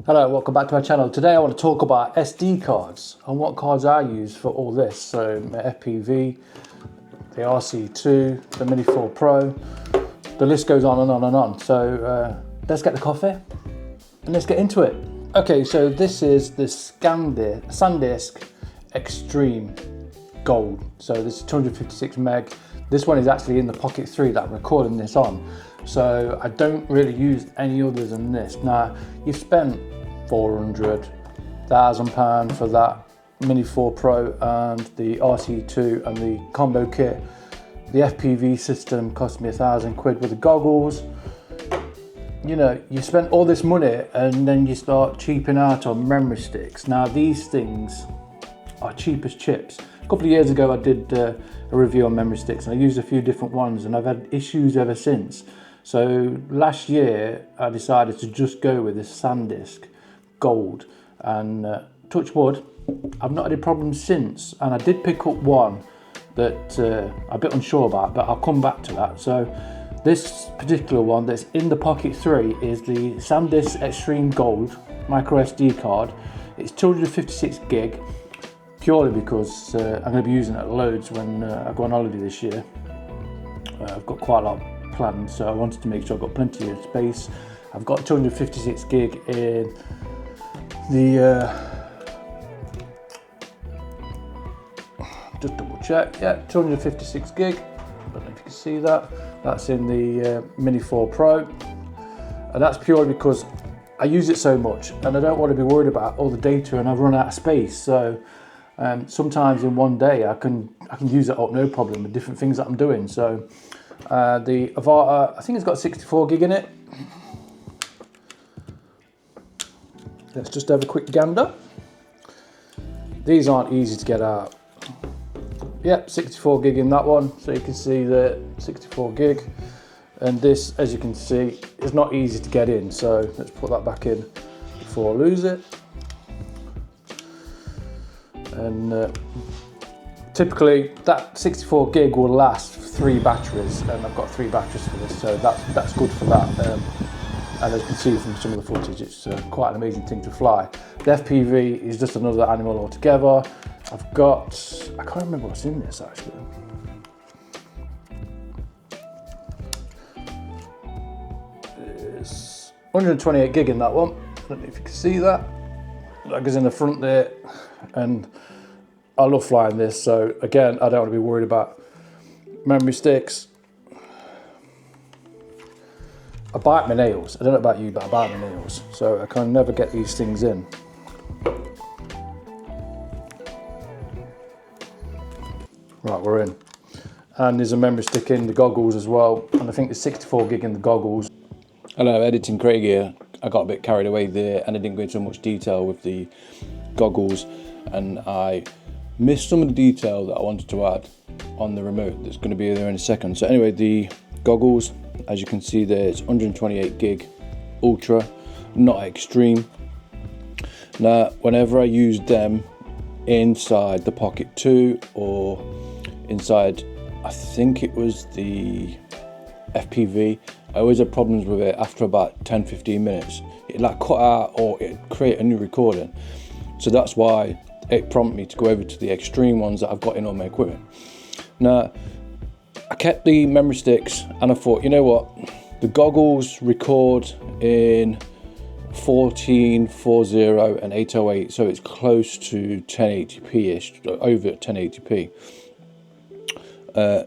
Hello, welcome back to my channel. Today I want to talk about SD cards and what cards I use for all this. So my FPV, the RC2, the Mini 4 Pro, the list goes on and on and on. So let's get the coffee and let's get into it. Okay, so this is the SanDisk Extreme Gold. So this is 256 meg. This one is actually in the Pocket 3 that I'm recording this on. So I don't really use any other than this. Now, you've spent £400,000 for that Mini 4 Pro and the RC2 and the combo kit. The FPV system cost me £1,000 with the goggles. You know, you spent all this money and then you start cheaping out on memory sticks. Now, these things are cheap as chips. A couple of years ago I did a review on memory sticks and I used a few different ones and I've had issues ever since. So last year I decided to just go with this SanDisk Gold and touch wood, I've not had any problems since. And I did pick up one that I'm a bit unsure about, but I'll come back to that. So this particular one that's in the Pocket 3 is the SanDisk Extreme Gold micro SD card. It's 256 gig, purely because I'm going to be using it loads when I go on holiday this year. I've got quite a lot planned, so I wanted to make sure I've got plenty of space. I've got 256 gig in the just double check, yeah, 256 gig. I don't know if you can see that. That's in the Mini 4 Pro, and that's purely because I use it so much and I don't want to be worried about all the data and I've run out of space. So sometimes in one day I can use it up no problem with different things that I'm doing. So the AVATA, I think it's got 64 gig in it. Let's just have a quick gander. These aren't easy to get out. Yep, 64 gig in that one. So you can see the 64 gig. And this, as you can see, is not easy to get in. So let's put that back in before I lose it. And typically that 64 gig will last 3 batteries, and I've got 3 batteries for this, so that's good for that. And as you can see from some of the footage, it's quite an amazing thing to fly. The FPV is just another animal altogether. I've got, I can't remember what's in this actually. It's 128 gig in that one. I don't know if you can see that. That goes in the front there, and I love flying this. So again, I don't want to be worried about memory sticks. I bite my nails. I don't know about you, but I bite my nails. So I can never get these things in. Right, we're in. And there's a memory stick in the goggles as well. And I think there's 64 gig in the goggles. Hello, Editing Craig here. I got a bit carried away there and I didn't go into much detail with the goggles. And I missed some of the detail that I wanted to add on the remote that's going to be there in a second. So anyway, the goggles, as you can see there, it's 128 gig ultra, not extreme. Now, whenever I use them inside the Pocket 2 or inside, I think it was the FPV, I always had problems with it after about 10-15 minutes. It like cut out or it create a new recording. So that's why it prompted me to go over to the extreme ones that I've got in all my equipment. Now, I kept the memory sticks and I thought, you know what, the goggles record in 1440 and 808, so it's close to 1080p-ish, over 1080p.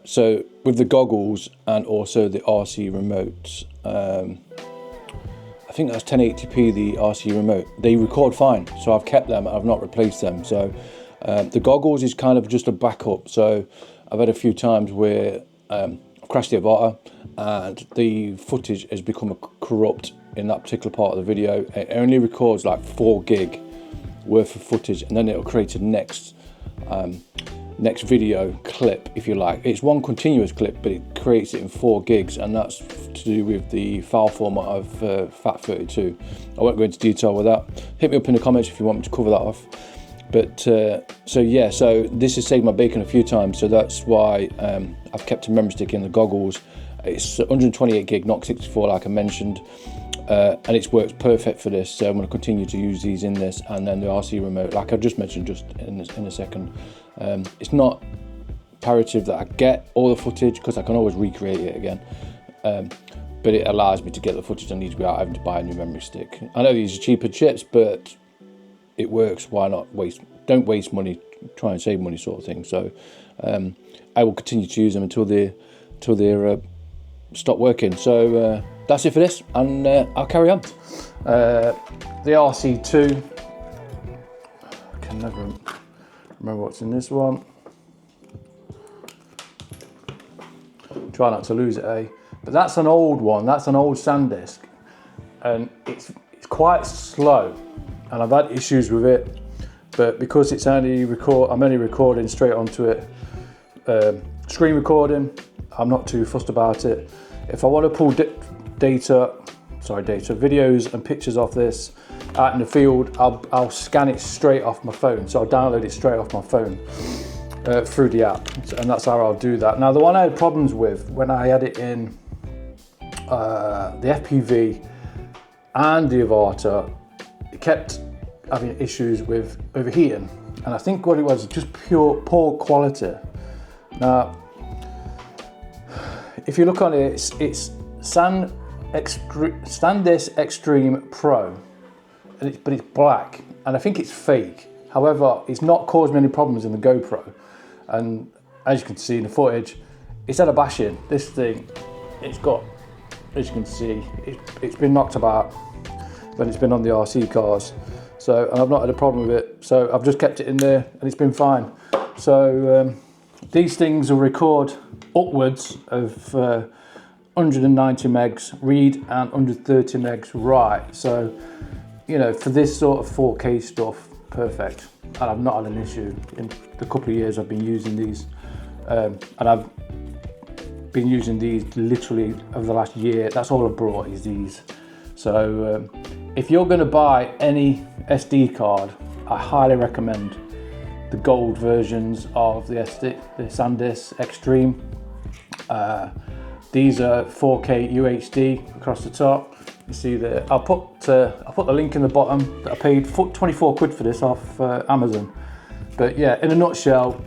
So with the goggles and also the RC remotes, I think that's 1080p, the RC remote, they record fine, so I've kept them, I've not replaced them. So the goggles is kind of just a backup. So I've had a few times where I've crashed the AVATA and the footage has become corrupt in that particular part of the video. It only records like 4 gig worth of footage, and then it'll create a next video clip, if you like. It's one continuous clip, but it creates it in 4 gigs, and that's to do with the file format of FAT32. I won't go into detail with that. Hit me up in the comments if you want me to cover that off. But so yeah, so this has saved my bacon a few times, so that's why I've kept a memory stick in the goggles. It's 128 gig, not 64 like I mentioned. and it's worked perfect for this. So I'm going to continue to use these in this, and then the RC remote, like I just mentioned just in a second. It's not imperative that I get all the footage because I can always recreate it again, but it allows me to get the footage I need without having to buy a new memory stick. I know these are cheaper chips, but it works. Why not waste? Don't waste money, try and save money, sort of thing. So I will continue to use them until they're stop working. So that's it for this, and I'll carry on. The RC2, I can never remember what's in this one. Try not to lose it, eh? But that's an old one. That's an old SanDisk, and it's quite slow, and I've had issues with it. But because it's I'm only recording straight onto it, screen recording, I'm not too fussed about it. If I want to pull videos and pictures off this out in the field, I'll scan it straight off my phone. So I'll download it straight off my phone through the app, and that's how I'll do that. Now, the one I had problems with when I had it in the FPV and the AVATA, it kept having issues with overheating, and I think what it was just poor quality. Now, if you look on it, it's SanDisk Extreme Pro, but it's black, and I think it's fake. However, it's not caused me any problems in the GoPro, and as you can see in the footage, it's had a bashing. This thing, it's got, as you can see, it's been knocked about when it's been on the RC cars. So, and I've not had a problem with it. So I've just kept it in there, and it's been fine. So these things will record upwards of 190 megs read and 130 megs write. So, you know, for this sort of 4K stuff, perfect. And I've not had an issue in the couple of years I've been using these. And I've been using these literally over the last year. That's all I brought is these. So if you're going to buy any SD card, I highly recommend the gold versions of the SanDisk Extreme. These are 4K UHD across the top. You see that I'll put the link in the bottom. I paid 24 quid for this off Amazon. But yeah, in a nutshell,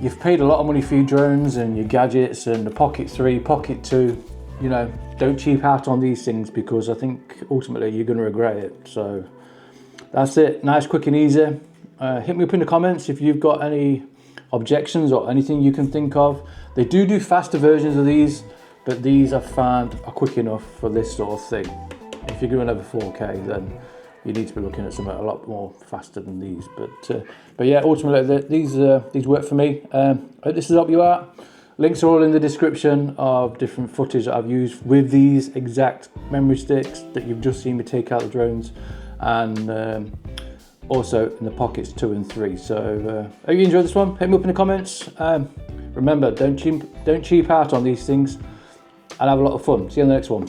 you've paid a lot of money for your drones and your gadgets and the Pocket 3, Pocket 2. You know, don't cheap out on these things, because I think ultimately you're going to regret it. So that's it. Nice, quick and easy. Hit me up in the comments if you've got any objections or anything you can think of. They do faster versions of these, but these I've found are quick enough for this sort of thing. If you're going over 4K, then you need to be looking at something a lot more faster than these. But yeah, ultimately these work for me. I hope this has helped you out. Links are all in the description of different footage that I've used with these exact memory sticks that you've just seen me take out the drones, and also in the Pockets 2 and 3. So hope you enjoyed this one. Hit me up in the comments. Remember, don't cheap out on these things, and have a lot of fun. See you on the next one.